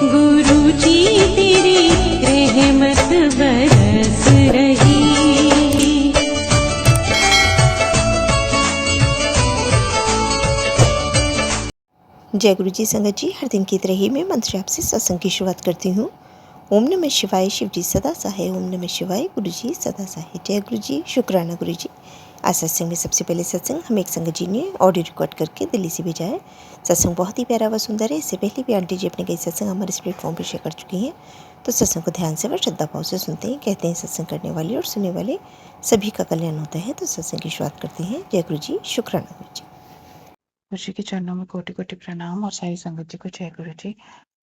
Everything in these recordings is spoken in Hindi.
गुरु जी तेरी रहमत बरस रही। जय गुरु जी संगत जी, हर दिन की तरह ही मैं मंत्र आपसे सत्संग की शुरुआत करती हूँ। ओम नमः शिवाय, शिव जी सदा सहाय। ओम नमः शिवाय, गुरु जी सदा सहाय। जय गुरु जी, शुक्राना गुरु जी। आज सत्संग में सबसे पहले सत्संग हम एक संगत जी ने ऑडियो रिकॉर्ड करके दिल्ली से भेजा है। सत्संग बहुत ही प्यारा व सुंदर है। इससे पहले भी आंटी जी अपने कई सत्संग हमारे इस प्लेटफॉर्म पर शेयर कर चुकी हैं, तो सत्संग को ध्यान से व श्रद्धा भाव से सुनते हैं। कहते हैं सत्संग करने वाले और सुनने वाले सभी का कल्याण होता है। तो सत्संग की शुरुआत करते हैं। जय गुरु जी, शुक्राना गुरु जी। गुरु जी के चरणों में कोटि कोटि प्रणाम और सारी संगत जी को जय गुरु जी।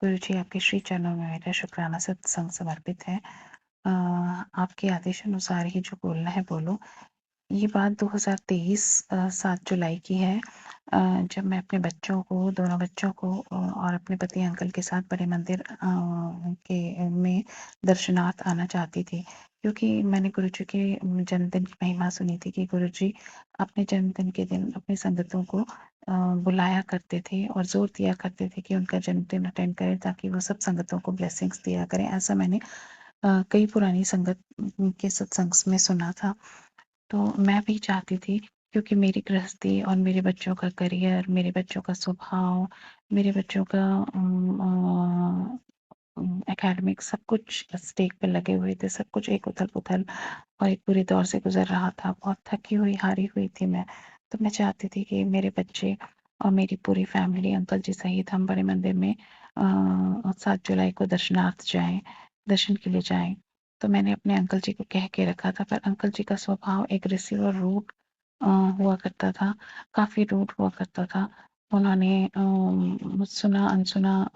गुरु जी आपके श्री चरणों में मेरा शुक्राना सत्संग समर्पित है। आपके आदेश अनुसार ही जो बोलना है बोलो। ये बात 2023 7 जुलाई की है, जब मैं अपने बच्चों को, दोनों बच्चों को और अपने पति अंकल के साथ बड़े मंदिर के में दर्शनार्थ आना चाहती थी, क्योंकि मैंने गुरु जी के जन्मदिन की महिमा सुनी थी कि गुरु जी अपने जन्मदिन के दिन अपनी संगतों को बुलाया करते थे और जोर दिया करते थे कि उनका जन्मदिन अटेंड करें, ताकि वो सब संगतों को ब्लेसिंग्स दिया करें। ऐसा मैंने कई पुरानी संगत के सत्संग में सुना था। तो मैं भी चाहती थी, क्योंकि मेरी गृहस्थी और मेरे बच्चों का करियर, मेरे बच्चों का स्वभाव, मेरे बच्चों का एकेडमिक सब कुछ स्टेक पे लगे हुए थे। सब कुछ एक उथल-पुथल और एक बुरे दौर से गुजर रहा था। बहुत थकी हुई, हारी हुई थी मैं। तो मैं चाहती थी कि मेरे बच्चे और मेरी पूरी फैमिली अंकल जी सहित हम बड़े मंदिर में 7 जुलाई को दर्शनार्थ जाएँ, दर्शन के लिए जाएँ। तो मैंने अपने अंकल जी को कह के रखा था, पर अंकल जी का स्वभाव एग्रेसिव और रूड हुआ करता था, काफ़ी रूड हुआ करता था। उन्होंने सुना अनसुना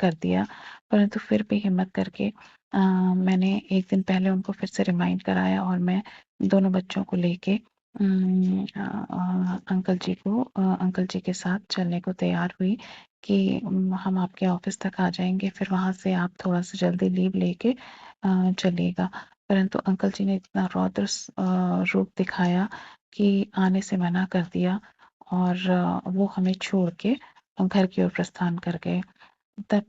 कर दिया, परंतु फिर भी हिम्मत करके मैंने एक दिन पहले उनको फिर से रिमाइंड कराया और मैं दोनों बच्चों को लेके अंकल जी के साथ चलने को तैयार हुई कि हम आपके ऑफिस तक आ जाएंगे, फिर वहाँ से आप थोड़ा सा जल्दी लीव लेके चलिएगा। परंतु अंकल जी ने इतना रौद्र रूप दिखाया कि आने से मना कर दिया और वो हमें छोड़ के घर की ओर प्रस्थान कर गए। तब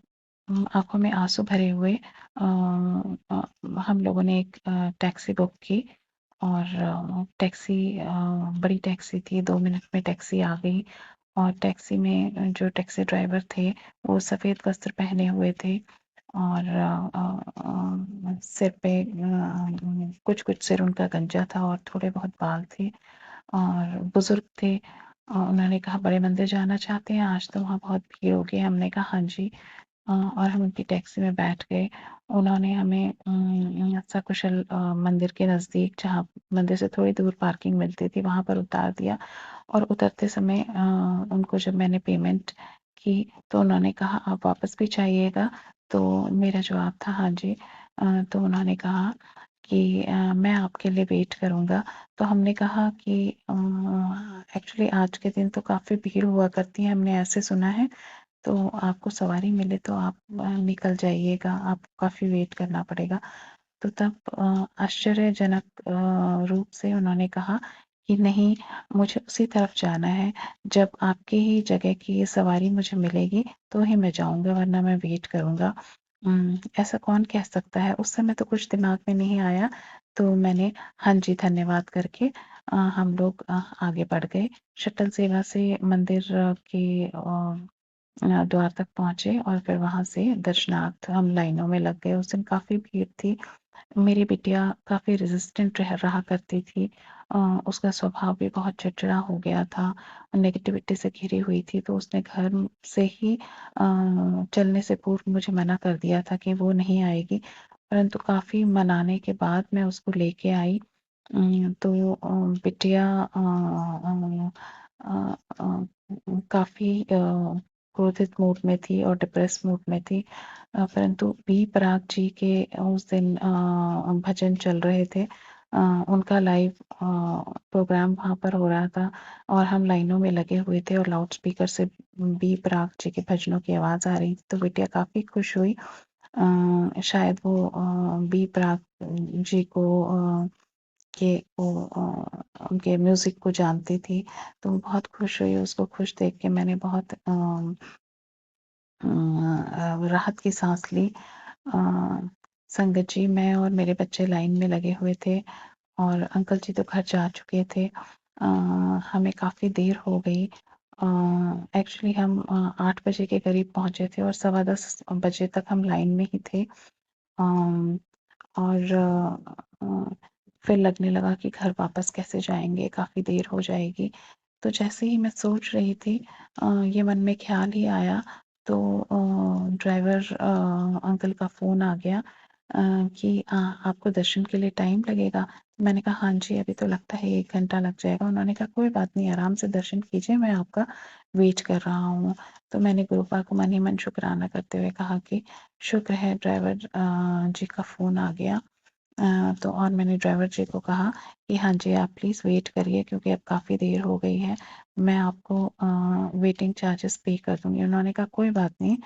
आंखों में आंसू भरे हुए हम लोगों ने एक टैक्सी बुक की और टैक्सी बड़ी टैक्सी थी। 2 मिनट में टैक्सी आ गई और टैक्सी में जो टैक्सी ड्राइवर थे वो सफ़ेद वस्त्र पहने हुए थे और सिर पे कुछ सिर उनका गंजा था और थोड़े बहुत बाल थे और बुजुर्ग थे। उन्होंने कहा बड़े मंदिर जाना चाहते हैं, आज तो वहाँ बहुत भीड़ होगी। हमने कहा हाँ जी, और हम उनकी टैक्सी में बैठ गए। उन्होंने हमें सकुशल मंदिर के नज़दीक, जहाँ मंदिर से थोड़ी दूर पार्किंग मिलती थी, वहाँ पर उतार दिया और उतरते समय उनको जब मैंने पेमेंट की तो उन्होंने कहा आप वापस भी जाइएगा? तो मेरा जवाब था हाँ जी। तो उन्होंने कहा कि मैं आपके लिए वेट करूँगा। तो हमने कहा कि एक्चुअली आज के दिन तो काफ़ी भीड़ हुआ करती है, हमने ऐसे सुना है, तो आपको सवारी मिले तो आप निकल जाइएगा, आपको काफ़ी वेट करना पड़ेगा। तो तब आश्चर्यजनक रूप से उन्होंने कहा कि नहीं, मुझे उसी तरफ जाना है, जब आपकी ही जगह की ये सवारी मुझे मिलेगी तो ही मैं जाऊँगा, वरना मैं वेट करूँगा। ऐसा कौन कह सकता है? उस समय तो कुछ दिमाग में नहीं आया, तो मैंने हाँ जी धन्यवाद करके हम लोग आगे बढ़ गए। शटल सेवा से मंदिर के द्वार तक पहुँचे और फिर वहाँ से दर्शनार्थ हम लाइनों में लग गए। उस दिन काफ़ी भीड़ थी। मेरी बिटिया काफ़ी रेज़िस्टेंट रहा करती थी। उसका स्वभाव भी बहुत चिड़चिड़ा हो गया था, नेगेटिविटी से घिरी हुई थी, तो उसने घर से ही चलने से पूर्व मुझे मना कर दिया था कि वो नहीं आएगी। परंतु काफ़ी मनाने के बाद मैं उसको लेके आई। तो बिटिया काफ़ी क्रोधित मूड में थी और डिप्रेस मूड में थी। परंतु बी पराग जी के उस दिन भजन चल रहे थे। उनका लाइव प्रोग्राम वहाँ पर हो रहा था और हम लाइनों में लगे हुए थे और लाउड स्पीकर से बी पराग जी के भजनों की आवाज़ आ रही थी। तो बिटिया काफ़ी खुश हुई। शायद वो बी पराग जी को के वो उनके म्यूज़िक को जानती थी, तो वो बहुत खुश हुई। उसको खुश देख के मैंने बहुत राहत की सांस ली। संगत जी, मैं और मेरे बच्चे लाइन में लगे हुए थे और अंकल जी तो घर जा चुके थे। हमें काफ़ी देर हो गई। एक्चुअली हम 8 बजे के करीब पहुँचे थे और 10:15 बजे तक हम लाइन में ही थे। अम, और फिर लगने लगा कि घर वापस कैसे जाएँगे, काफ़ी देर हो जाएगी। तो जैसे ही मैं सोच रही थी, ये मन में ख़्याल ही आया, तो ड्राइवर अंकल का फ़ोन आ गया कि आपको दर्शन के लिए टाइम लगेगा? मैंने कहा हाँ जी, अभी तो लगता है 1 घंटा लग जाएगा। उन्होंने कहा कोई बात नहीं, आराम से दर्शन कीजिए, मैं आपका वेट कर रहा हूँ। तो मैंने गुरुपा को मन ही मन शुकराना करते हुए कहा कि शुक्र है ड्राइवर जी का फ़ोन आ गया। तो और मैंने ड्राइवर जी को कहा कि हाँ जी, आप प्लीज़ वेट करिए क्योंकि अब काफ़ी देर हो गई है, मैं आपको वेटिंग चार्जेस पे कर दूँगी। उन्होंने कहा कोई बात नहीं,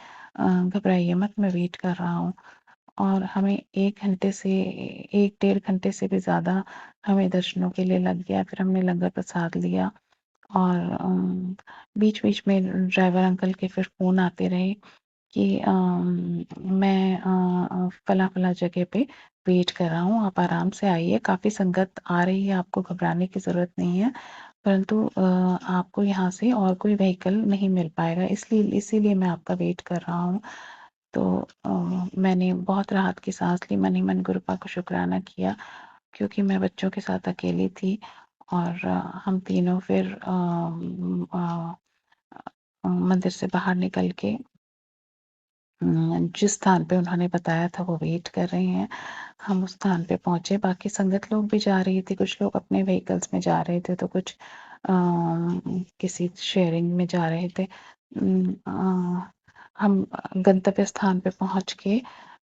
घबराइए मत, मैं वेट कर रहा हूँ। और हमें 1 घंटे से 1 डेढ़ घंटे से भी ज़्यादा हमें दर्शनों के लिए लग गया। फिर हमने लंगर प्रसाद लिया और बीच-बीच में ड्राइवर अंकल के फिर फ़ोन आते रहे कि मैं फला-फला जगह पे वेट कर रहा हूँ, आप आराम से आइए, काफ़ी संगत आ रही है, आपको घबराने की ज़रूरत नहीं है, परंतु आपको यहाँ से और कोई व्हीकल नहीं मिल पाएगा, इसीलिए मैं आपका वेट कर रहा हूँ। तो मैंने बहुत राहत की सांस ली, मन ही मन गुरुपा को शुक्राना किया क्योंकि मैं बच्चों के साथ अकेली थी और हम तीनों फिर मंदिर से बाहर निकल के जिस स्थान पे उन्होंने बताया था वो वेट कर रहे हैं, हम उस स्थान पे पहुँचे। बाकी संगत लोग भी जा रही थी, कुछ लोग अपने व्हीकल्स में जा रहे थे, तो कुछ किसी शेयरिंग में जा रहे थे। हम गंतव्य स्थान पे पहुँच के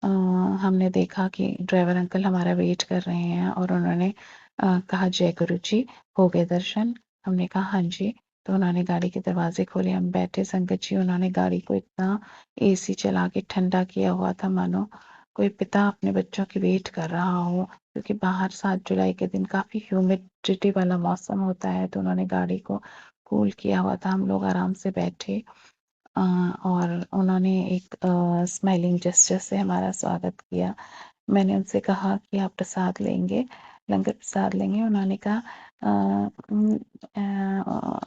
हमने देखा कि ड्राइवर अंकल हमारा वेट कर रहे हैं और उन्होंने कहा जय गुरु जी, हो गए दर्शन? हमने कहा हाँ जी। तो उन्होंने गाड़ी के दरवाजे खोले, हम बैठे। संगत जी, उन्होंने गाड़ी को इतना एसी चला के ठंडा किया हुआ था मानो कोई पिता अपने बच्चों की वेट कर रहा हो, क्योंकि बाहर 7 जुलाई के दिन काफ़ी ह्यूमिडिटी वाला मौसम होता है, तो उन्होंने गाड़ी को कूल किया हुआ था। हम लोग आराम से बैठे और उन्होंने एक स्माइलिंग जेस्चर से हमारा स्वागत किया। मैंने उनसे कहा कि आप प्रसाद लेंगे, लंगर प्रसाद लेंगे? उन्होंने कहा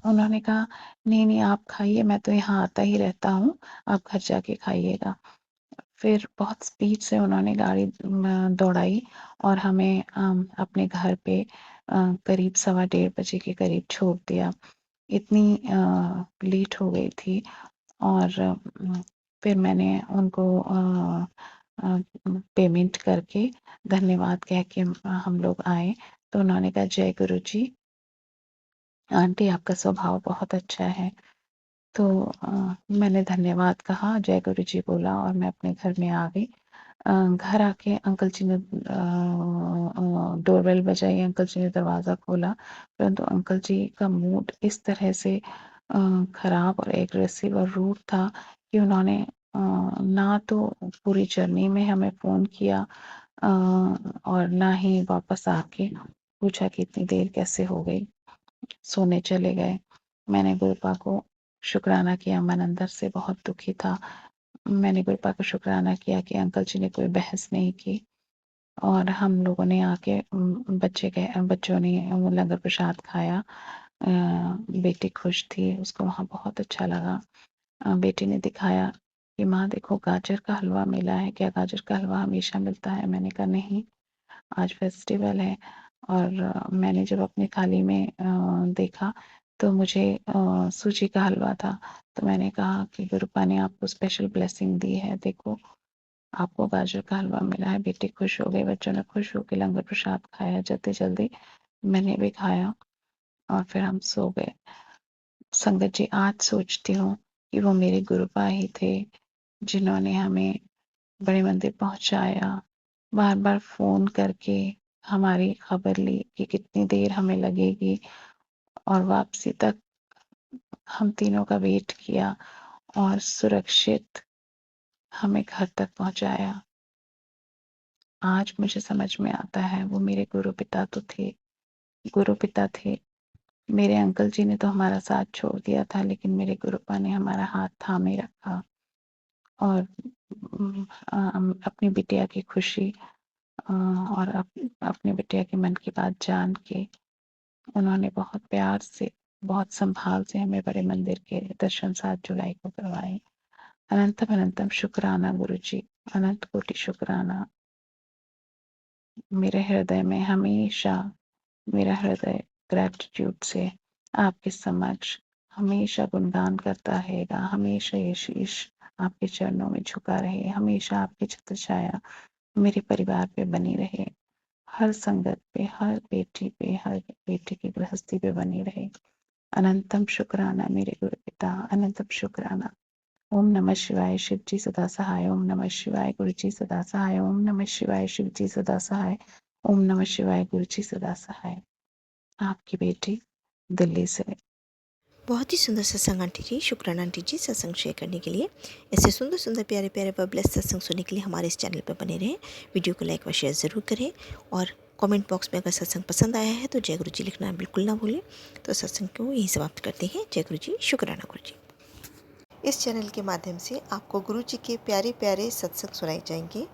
उन्होंने कहा नहीं, नहीं आप खाइए, मैं तो यहाँ आता ही रहता हूँ, आप घर जाके खाइएगा। फिर बहुत स्पीड से उन्होंने गाड़ी दौड़ाई और हमें अपने घर पे करीब 1:15 बजे के करीब छोड़ दिया। इतनी लेट हो गई थी और फिर मैंने उनको पेमेंट करके धन्यवाद कह के हम लोग आए। तो उन्होंने कहा जय गुरु जी, आंटी आपका स्वभाव बहुत अच्छा है। तो मैंने धन्यवाद कहा, जय गुरु जी बोला और मैं अपने घर में आ गई। घर आके अंकल जी ने डोरबेल बजाई, अंकल जी ने दरवाज़ा खोला, परंतु अंकल जी का मूड इस तरह से ख़राब और एग्रेसिव और रूड था कि उन्होंने ना तो पूरी जर्नी में हमें फ़ोन किया और ना ही वापस आके पूछा कि इतनी देर कैसे हो गई, सोने चले गए। मैंने गुरुपा को शुक्राना किया, मन अंदर से बहुत दुखी था। मैंने गुरुपा को शुक्राना किया कि अंकल जी ने कोई बहस नहीं की और हम लोगों ने आके बच्चों ने वो लंगर प्रसाद खाया। बेटी खुश थी, उसको वहाँ बहुत अच्छा लगा। बेटी ने दिखाया कि माँ देखो गाजर का हलवा मिला है, क्या गाजर का हलवा हमेशा मिलता है? मैंने कहा नहीं, आज फेस्टिवल है। और मैंने जब अपनी थाली में देखा तो मुझे सूजी का हलवा था। तो मैंने कहा कि गुरुपा ने आपको स्पेशल ब्लेसिंग दी है, देखो आपको गाजर का हलवा मिला है। बेटी खुश हो गई, बच्चों ने खुश होकर लंगर प्रसाद खाया, जल्दी जल्दी मैंने भी खाया और फिर हम सो गए। संगत जी, आज सोचती हूँ कि वो मेरे गुरुपा ही थे जिन्होंने हमें बड़े मंदिर पहुंचाया, बार बार फोन करके हमारी खबर ली कि कितनी देर हमें लगेगी और वापसी तक हम तीनों का वेट किया और सुरक्षित हमें घर तक पहुंचाया। आज मुझे समझ में आता है वो मेरे गुरु पिता थे। मेरे अंकल जी ने तो हमारा साथ छोड़ दिया था, लेकिन मेरे गुरुपा ने हमारा हाथ थामे रखा और अपनी बिटिया की खुशी और अपनी बिटिया के मन की बात जान के उन्होंने बहुत प्यार से, बहुत संभाल से हमें बड़े मंदिर के दर्शन 7 जुलाई को करवाए। अनंतम अनंतम शुक्राना गुरुजी, अनंत कोटि शुक्राना। मेरे हृदय में हमेशा, मेरा हृदय ग्रैटिट्यूड से आपके समक्ष हमेशा गुणगान करता रहेगा। हमेशा ये शीश आपके चरणों में झुका रहे, हमेशा आपकी छत्र छाया मेरे परिवार पे बनी रहे, हर संगत पे, हर बेटी पे, हर बेटी की गृहस्थी पे बनी रहे। अनंतम शुक्राना मेरे गुरु पिता, अनंतम शुक्राना। ओम नमः शिवाय, शिव जी सदा सहाय। ओम नमः शिवाय, गुरु जी सदा सहाय। ओम नमः शिवाय, शिव जी सदा सहाय। ओम नमः शिवाय, गुरु जी सदा सहाय। आपकी बेटी दिल्ली से। बहुत ही सुंदर सत्संग आंटी जी, शुक्राना आंटी जी सत्संग शेयर करने के लिए। ऐसे सुंदर सुंदर प्यारे प्यारे व ब्लेस सत्संग सुनने के लिए हमारे इस चैनल पर बने रहें। वीडियो को लाइक व शेयर ज़रूर करें और कमेंट बॉक्स में अगर सत्संग पसंद आया है तो जय गुरु जी लिखना बिल्कुल ना भूलें। तो सत्संग को यहीं समाप्त करते हैं। जय गुरु जी, शुक्राना गुरु जी। इस चैनल के माध्यम से आपको गुरु जी के प्यारे प्यारे सत्संग सुनाए जाएंगे।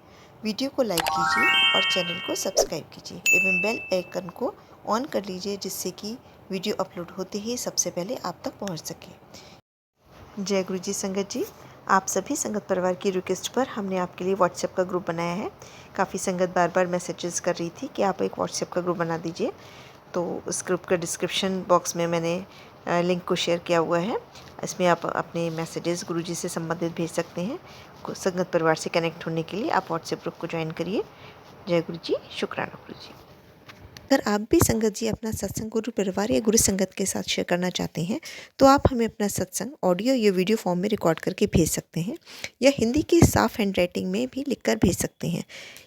वीडियो को लाइक कीजिए और चैनल को सब्सक्राइब कीजिए एवं बेल आइकन को ऑन कर लीजिए, जिससे कि वीडियो अपलोड होते ही सबसे पहले आप तक पहुंच सके। जय गुरु जी संगत जी, आप सभी संगत परिवार की रिक्वेस्ट पर हमने आपके लिए व्हाट्सएप का ग्रुप बनाया है। काफ़ी संगत बार बार मैसेजेस कर रही थी कि आप एक व्हाट्सएप का ग्रुप बना दीजिए, तो उस ग्रुप का डिस्क्रिप्शन बॉक्स में मैंने लिंक को शेयर किया हुआ है। इसमें आप अपने मैसेजेस गुरुजी से संबंधित भेज सकते हैं। संगत परिवार से कनेक्ट होने के लिए आप व्हाट्सएप ग्रुप को ज्वाइन करिए। जय गुरु जी, शुक्राना गुरु जी। अगर आप भी संगत जी अपना सत्संग गुरु परिवार या गुरु संगत के साथ शेयर करना चाहते हैं तो आप हमें अपना सत्संग ऑडियो या वीडियो फॉर्म में रिकॉर्ड करके भेज सकते हैं या हिंदी की साफ हैंड राइटिंग में भी लिखकर भेज सकते हैं।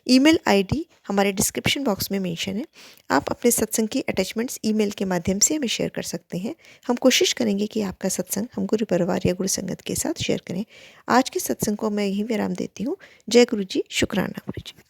ईमेल आईडी हमारे डिस्क्रिप्शन बॉक्स में मेंशन है। आप अपने सत्संग की अटैचमेंट्स ईमेल के माध्यम से हमें शेयर कर सकते हैं। हम कोशिश करेंगे कि आपका सत्संग हम गुरु परिवार या गुरु संगत के साथ शेयर करें। आज के सत्संग को मैं यहीं विराम देती हूँ। जय गुरु जी, शुक्राना गुरु जी।